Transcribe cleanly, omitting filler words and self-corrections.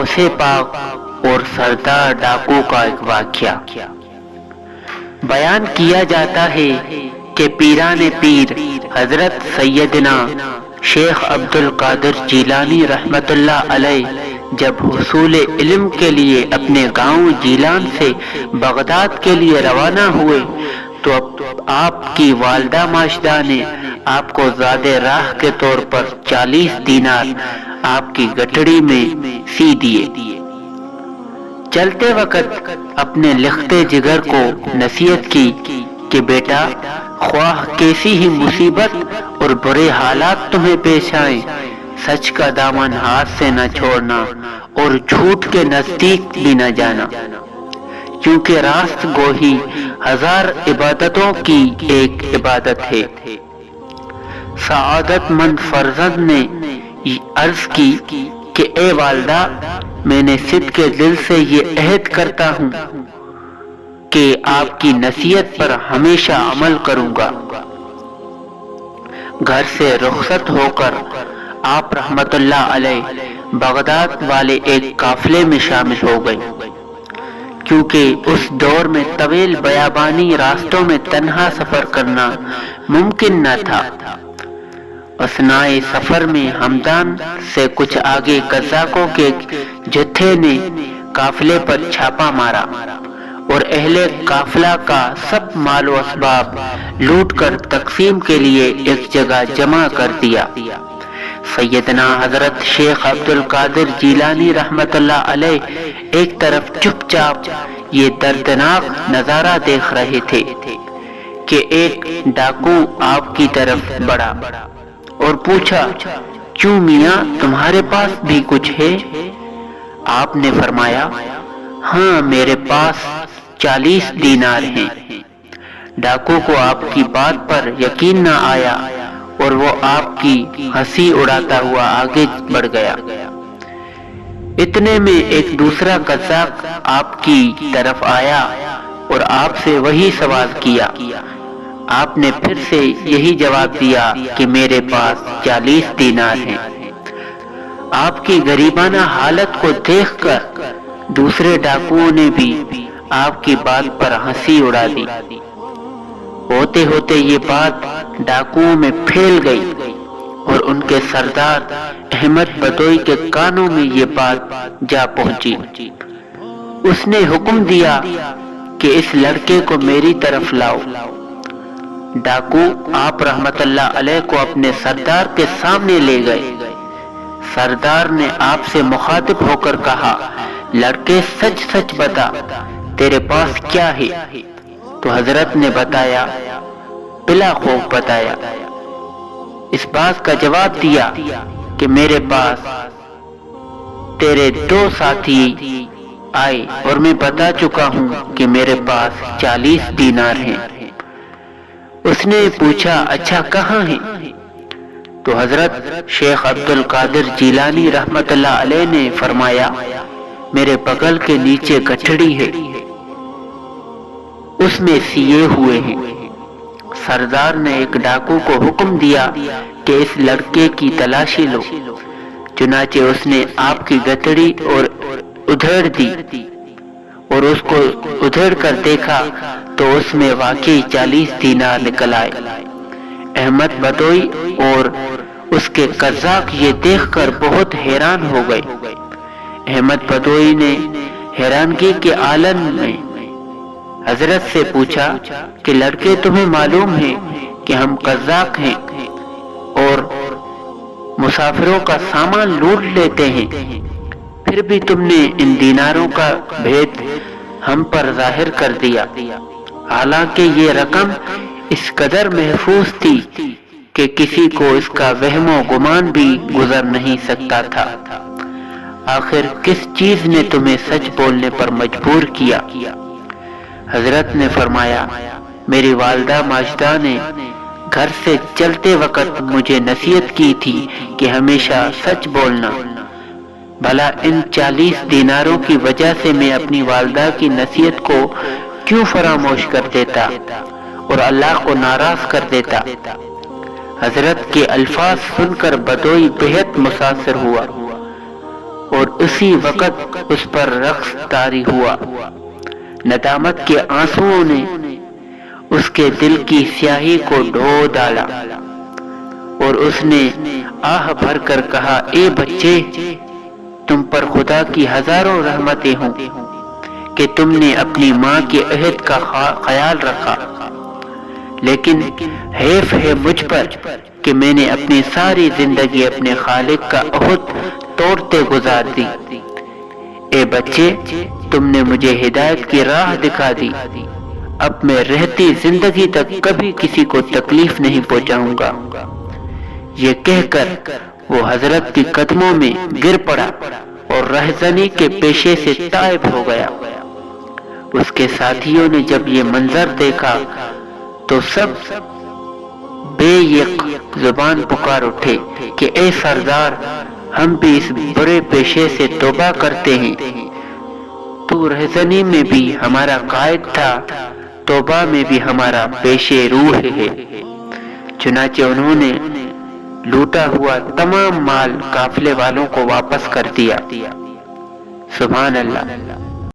غوث پاک اور سردار ڈاکو کا ایک واقعہ بیان کیا جاتا ہے کہ پیران پیر حضرت سیدنا شیخ عبد القادر جیلانی رحمت اللہ علیہ جب حصول علم کے لیے اپنے گاؤں جیلان سے بغداد کے لیے روانہ ہوئے تو آپ کی والدہ ماجدہ نے آپ کو زاد راہ کے طور پر 40 دینار آپ کی گٹڑی میں سی دیے۔ چلتے وقت اپنے لختے جگر کو نصیحت کی کہ بیٹا، خواہ کیسی ہی مصیبت اور برے حالات تمہیں پیش آئیں، سچ کا دامن ہاتھ سے نہ چھوڑنا اور جھوٹ کے نزدیک بھی نہ جانا، کیونکہ راست گوہی 1000 عبادتوں کی ایک عبادت ہے۔ سعادت مند فرزند نے عرض کی کہ اے والدہ، میں نے صدق کے دل سے یہ عہد کرتا ہوں کہ آپ کی نصیحت پر ہمیشہ عمل کروں گا۔ گھر سے رخصت ہو کر آپ رحمت اللہ علیہ بغداد والے ایک قافلے میں شامل ہو گئے، کیونکہ اس دور میں طویل بیابانی راستوں میں تنہا سفر کرنا ممکن نہ تھا۔ اثناء سفر میں ہمدان سے کچھ آگے قزاقوں کے جتھے نے قافلے پر چھاپا مارا اور اہل قافلہ کا سب مال و اسباب لوٹ کر تقسیم کے لیے ایک جگہ جمع کر دیا۔ سیدنا حضرت شیخ عبد القادر جیلانی رحمت اللہ علیہ ایک طرف چپ چاپ یہ دردناک نظارہ دیکھ رہے تھے کہ ایک ڈاکو آپ کی طرف بڑھا اور پوچھا، کیوں میاں، تمہارے پاس بھی کچھ ہے؟ آپ نے فرمایا، ہاں، میرے پاس 40 دینار ہیں۔ ڈاکو کو آپ کی بات پر یقین نہ آیا اور وہ آپ کی ہنسی اڑاتا ہوا آگے بڑھ گیا۔ اتنے میں ایک دوسرا قزاق آپ کی طرف آیا اور آپ سے وہی سوال کیا۔ آپ نے پھر سے یہی جواب دیا کہ میرے پاس 40 دینار ہیں۔ آپ کی غریبانہ حالت کو دیکھ کر دوسرے ڈاکوؤں نے بھی آپ کی بات پر ہنسی اڑا دی۔ ہوتے ہوتے یہ بات ڈاکوؤں میں پھیل گئی اور ان کے سردار احمد بدوئی کے کانوں میں یہ بات جا پہنچی۔ اس نے حکم دیا کہ اس لڑکے کو میری طرف لاؤ۔ ڈاکو آپ رحمت اللہ علیہ کو اپنے سردار کے سامنے لے گئے۔ سردار نے آپ سے مخاطب ہو کر کہا، لڑکے، سچ سچ بتا، تیرے پاس کیا ہے؟ تو حضرت نے بتایا، بلا خوف بتایا، اس بات کا جواب دیا کہ میرے پاس تیرے 2 ساتھی آئے اور میں بتا چکا ہوں کہ میرے پاس 40 دینار ہیں۔ اس نے پوچھا، اچھا کہاں ہیں؟ تو حضرت شیخ عبد القادر جیلانی رحمت اللہ علیہ نے فرمایا، میرے بغل کے نیچے گٹھڑی ہے، اس میں سیے ہوئے ہیں۔ سردار نے ایک ڈاکو کو حکم دیا کہ اس لڑکے کی تلاشی لو۔ چنانچہ اس نے آپ کی گٹھڑی اور ادھیڑ دی اور اس کو ادھیڑ کر دیکھا تو اس میں واقعی 40 دینار نکل آئے۔ احمد بدوئی اور اس کے قزاق یہ دیکھ کر بہت حیران ہو گئے۔ احمد بدوئی نے حیرانگی کے عالم میں حضرت سے پوچھا کہ لڑکے، تمہیں معلوم ہے کہ ہم قزاق ہیں اور مسافروں کا سامان لوٹ لیتے ہیں، پھر بھی تم نے ان دیناروں کا بھید ہم پر ظاہر کر دیا، حالانکہ یہ رقم اس قدر محفوظ تھی کہ کسی کو اس کا وہم و گمان بھی گزر نہیں سکتا تھا۔ آخر کس چیز نے تمہیں سچ بولنے پر مجبور کیا؟ حضرت نے فرمایا، میری والدہ ماجدہ نے گھر سے چلتے وقت مجھے نصیحت کی تھی کہ ہمیشہ سچ بولنا۔ بھلا ان 40 دیناروں کی وجہ سے میں اپنی والدہ کی نصیحت کو کیوں فراموش کر دیتا اور اللہ کو ناراض کر دیتا؟ حضرت کے الفاظ سن کر بدوئی بہت متاثر ہوا اور اسی وقت اس پر رقص طاری ہوا۔ ندامت کے آنسوؤں نے اس کے دل کی سیاہی کو ڈھو ڈالا اور اس نے آہ بھر کر کہا، اے بچے، تم پر خدا کی ہزاروں رحمتیں ہوں کہ تم نے اپنی ماں کے عہد کا خیال رکھا، لیکن حیف ہے مجھ پر کہ میں نے اپنی ساری زندگی اپنے خالق کا عہد توڑتے گزار دی۔ اے بچے، تم نے مجھے ہدایت کی راہ دکھا دی، اب میں رہتی زندگی تک کبھی کسی کو تکلیف نہیں پہنچاؤں گا۔ یہ کہہ کر وہ حضرت کے قدموں میں گر پڑا اور رہزنی کے پیشے سے تائب ہو گیا۔ اس کے ساتھیوں نے جب یہ منظر دیکھا تو سب بے یک زبان پکار اٹھے کہ اے سردار، ہم بھی اس برے پیشے سے توبہ کرتے ہیں، تو رہزنی میں بھی ہمارا قائد تھا، توبہ میں بھی ہمارا پیشے روح ہے۔ چنانچہ انہوں نے لوٹا ہوا تمام مال قافلے والوں کو واپس کر دیا۔ سبحان اللہ۔